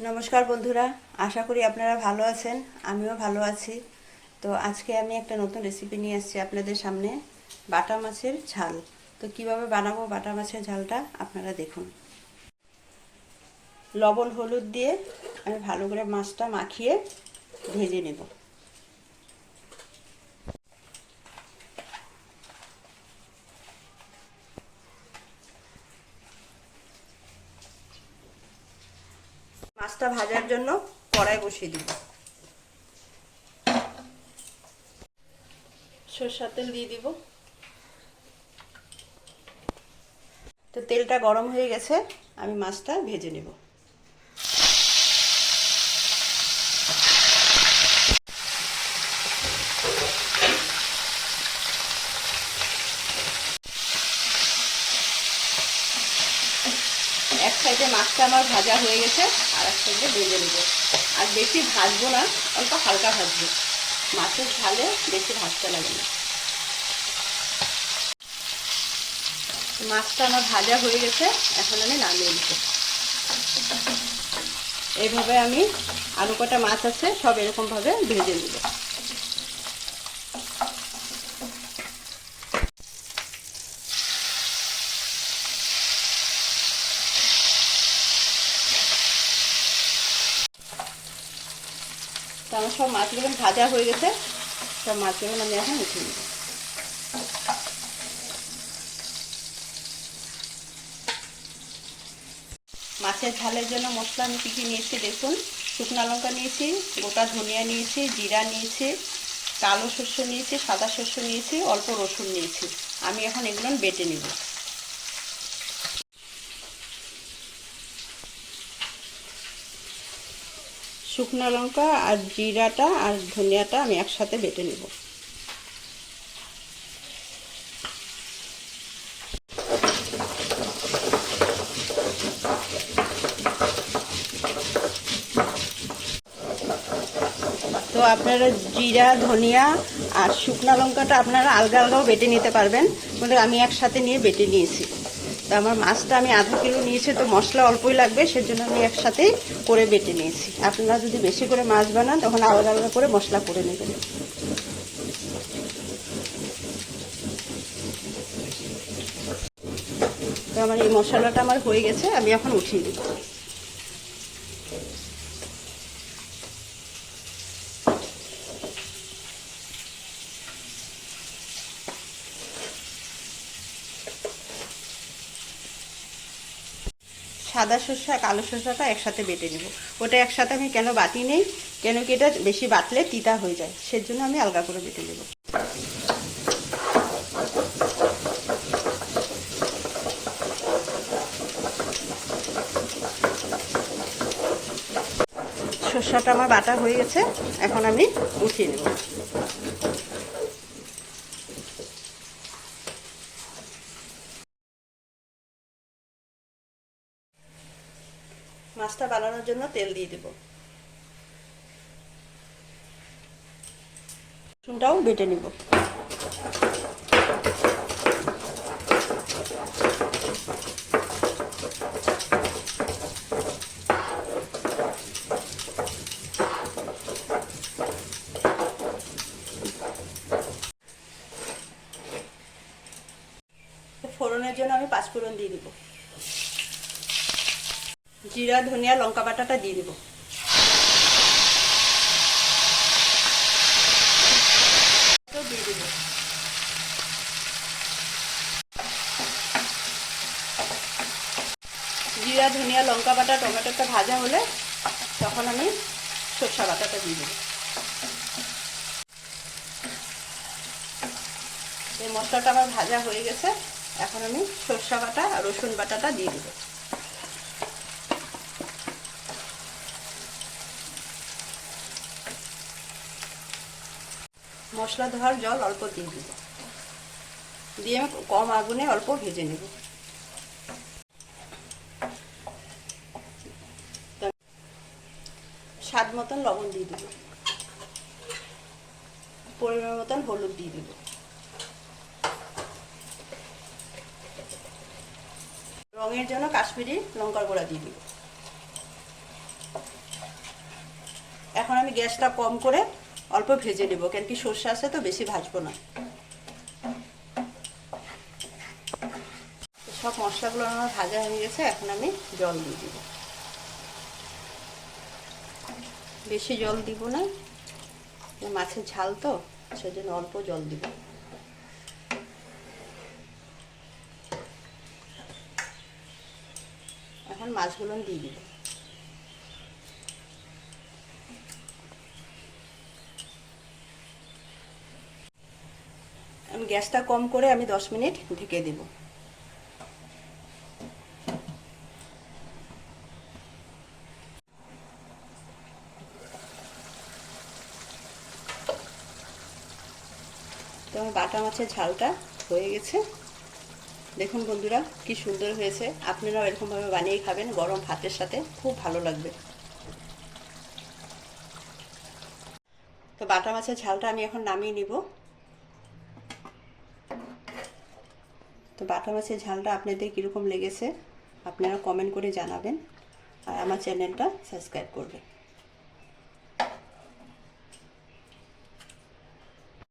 নমস্কার বন্ধুরা, আশা করি আপনারা ভালো আছেন। আমিও ভালো আছি। তো আজকে আমি একটা নতুন রেসিপি নিয়ে এসেছি আপনাদের সামনে, বাটা মাছের ঝাল। তো কিভাবে বানাবো বাটা মাছের ঝালটা আপনারা দেখুন। লবণ হলুদ দিয়ে আমি ভালো করে মাছটা মাখিয়ে ভেজে নেব। মাছটা ভাজার জন্য কড়াই বসিয়ে দিব। সরষের তেল দিয়ে দিব। তো তেলটা গরম হয়ে গেছে, আমি মাছটা ভেজে নেব। এক সাইডে মাছটা আমার ভাজা হয়ে গেছে, আর এক সাইডে ভেজে নেব। আর বেশি ভাজবো না, অল্প হালকা ভাজবো। মাছের ঝালে বেশি ভাজতে লাগে না। মাছটা আমার ভাজা হয়ে গেছে, এখন আমি নামিয়ে নেব। এইভাবে আমি আরও কটা মাছ আছে সব এরকমভাবে ভেজে নেব। তো আমার সব মাছগুলো ভাজা হয়ে গেছে, সব মাছগুলো আমি এখন উঠিয়ে নেব। মাছের ঝালের জন্য মশলা আমি কী কী নিয়েছি দেখুন। শুকনো লঙ্কা নিয়েছি, গোটা ধনিয়া নিয়েছি, জিরা নিয়েছি, কালো শস্য নিয়েছি, সাদা শস্য নিয়েছি, অল্প রসুন নিয়েছি। আমি এখন এগুলো বেটে নেব। শুকনো লঙ্কা আর জিরাটা আর ধনিয়াটা আমি একসাথে বেটে নেব। তো আপনারা জিরা ধনিয়া আর শুকনো লঙ্কাটা আপনারা আলগা আলগাও বেটে নিতে পারবেন, কিন্তু আমি একসাথে নিয়ে বেটে নিয়েছি। তো আমার মাছটা আমি আধা কিলো নিয়েছি, তো মশলা অল্পই লাগবে, সেজন্য আমি একসাথেই করে বেটে নিয়েছি। আপনারা যদি বেশি করে মাছ বানান তখন আলাদা আলাদা করে মশলা করে নেবেন। তো আমার এই মশলাটা আমার হয়ে গেছে, আমি এখন উঠিয়ে দেব। সাদা সরষা কালো সরষাটা একসাথে বেটে নেব। ওটা একসাথে আমি কেন বাটি নেই, কেন কি এটা বেশি বাটলে তিতা হয়ে যায়, সেজন্য আমি আলগা করে বেটে নেব। সরষাটা আমার বাটা হয়ে গেছে, এখন আমি উঠিয়ে নেব। মাছটা বানানোর জন্য তেল দিয়ে দেব। রসুনটাও বেটে নিব। ফোড়নের জন্য আমি পাঁচফোড়ন দিয়ে দিব। জিরা ধনিয়া লঙ্কা বাটাটা দিয়ে দিব। দিয়ে দিব। জিরা ধনিয়া লঙ্কা বাটা টমেটোটা ভাজা হলে তখন আমি সরষা বাটাটা দিয়ে দেব। এই মশলাটা আমার ভাজা হয়ে গেছে, এখন আমি সরষা বাটা আর রসুন বাটাটা দিয়ে দেব। মশলা ধোয়ার জল অল্প দিয়ে দেব, দিয়ে আমি কম আগুনে অল্প ভেজে নেব। স্বাদ মতন লবণ দিয়ে দেব, পরিমাণ মতন হলুদ দিয়ে দেব। রঙের জন্য কাশ্মীরি লঙ্কার গুঁড়া দিয়ে দেব। এখন আমি গ্যাসটা কম করে অল্প ভেজে নেব, কেন কি সর্ষে আছে তো বেশি ভাজবো না। সব মশলাগুলো আমার ভাজা হয়ে গেছে, এখন আমি জল দিয়ে দিব। বেশি জল দিব না, মাছের ঝাল তো সেজন্য অল্প জল দিব। এখন মাছগুলো দিয়ে দিব। আমি গ্যাসটা কম করে আমি 10 মিনিট ঢেকে দেব। তো আমার বাটা মাছের ঝালটা হয়ে গেছে। দেখুন বন্ধুরা কি সুন্দর হয়েছে, আপনারাও এরকমভাবে বানিয়ে খাবেন, গরম ভাতের সাথে খুব ভালো লাগবে। তো বাটা মাছের ঝালটা আমি এখন নামিয়ে নিব। তো বাটা মাছের ঝালটা আপনাদের কীরকম লেগেছে আপনারা কমেন্ট করে জানাবেন, আর আমার চ্যানেলটা সাবস্ক্রাইব করবেন।